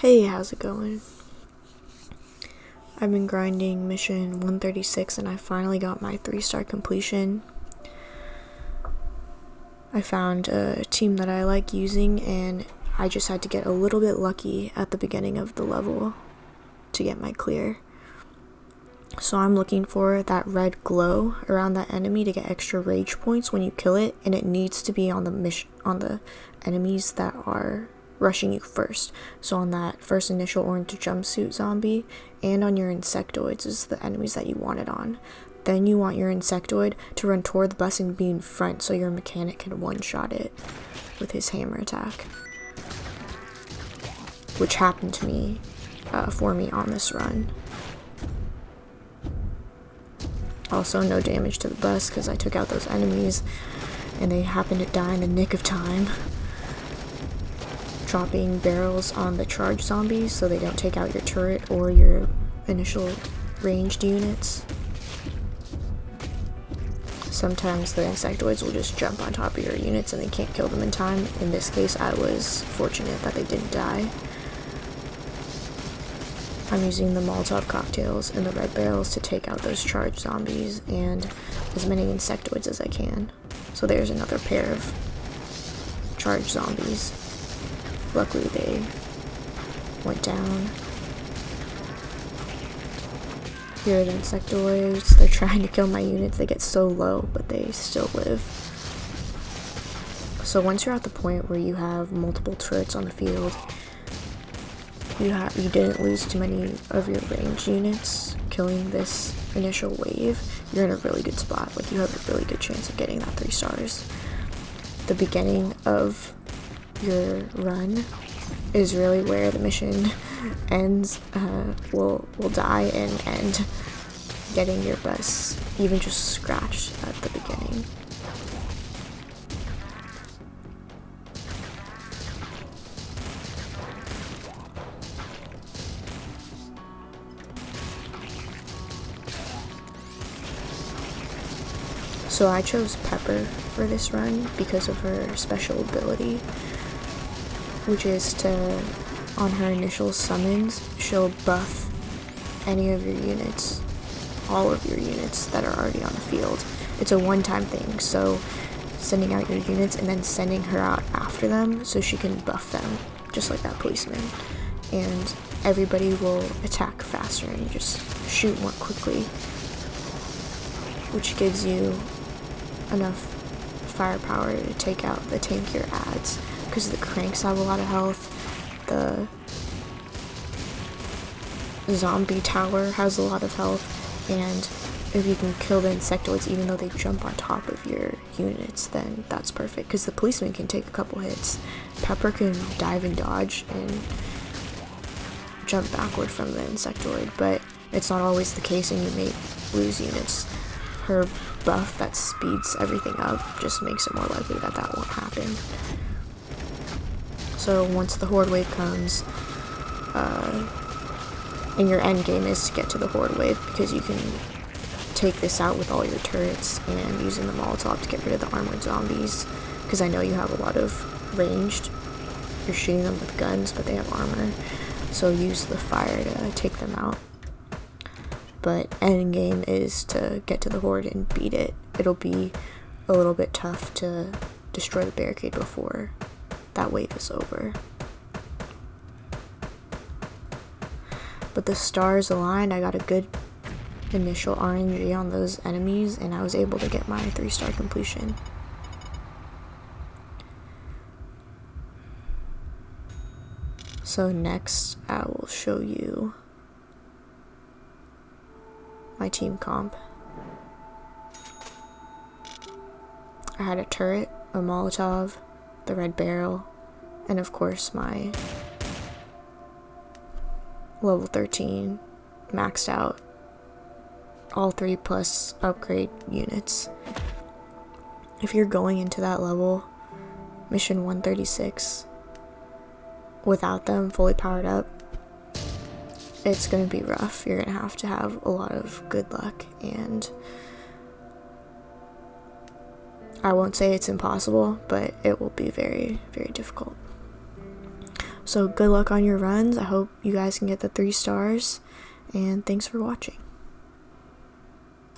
Hey, how's it going? I've been grinding mission 136 and I finally got my 3-star completion. I found a team that I like using and I just had to get a little bit lucky at the beginning of the level to get my clear. So I'm looking for that red glow around that enemy to get extra rage points when you kill it, and it needs to be on the enemies that are rushing you first. So on that first initial orange jumpsuit zombie and on your insectoids is the enemies that you want it on. Then you want your insectoid to run toward the bus and be in front so your mechanic can one-shot it with his hammer attack, which happened to me for me on this run. Also, no damage to the bus because I took out those enemies and they happened to die in the nick of time. Dropping barrels on the charge zombies so they don't take out your turret or your initial ranged units. Sometimes the insectoids will just jump on top of your units and they can't kill them in time. In this case, I was fortunate that they didn't die. I'm using the Molotov cocktails and the red barrels to take out those charged zombies and as many insectoids as I can. So there's another pair of charged zombies. Luckily they went down. Here are the insectoids. They're trying to kill my units. They get so low, but they still live. So once you're at the point where you have multiple turrets on the field, you didn't lose too many of your ranged units killing this initial wave, you're in a really good spot. Like, you have a really good chance of getting that 3 stars. The beginning of your run is really where the mission ends. Will die and end getting your bus even just scratched at the beginning. So I chose Pepper for this run because of her special ability, which is to, on her initial summons, she'll buff any of your units, all of your units that are already on the field. It's a one-time thing, so sending out your units and then sending her out after them so she can buff them, just like that policeman. And everybody will attack faster and just shoot more quickly, which gives you enough firepower to take out the tankier ads, because the cranks have a lot of health. The zombie tower has a lot of health, and if you can kill the insectoids even though they jump on top of your units, then that's perfect, because the policeman can take a couple hits. Pepper can dive and dodge and jump backward from the insectoid, but it's not always the case and you may lose units. Her buff that speeds everything up just makes it more likely that that won't happen. So once the horde wave comes, and your end game is to get to the horde wave, because you can take this out with all your turrets and using the Molotov to get rid of the armored zombies, because I know you have a lot of ranged. You're shooting them with guns, but they have armor, so use the fire to take them out. But end game is to get to the horde and beat it. It'll be a little bit tough to destroy the barricade before that wave is over. But the stars aligned. I got a good initial RNG on those enemies and I was able to get my 3-star completion. So next I will show you my team comp. I had a turret, a Molotov, the red barrel, and of course my level 13 maxed out all 3 plus upgrade units. If you're going into that level, mission 136, without them fully powered up, it's going to be rough. You're going to have a lot of good luck, and I won't say it's impossible, but it will be very, very difficult. So good luck on your runs. I hope you guys can get the 3 stars, and thanks for watching.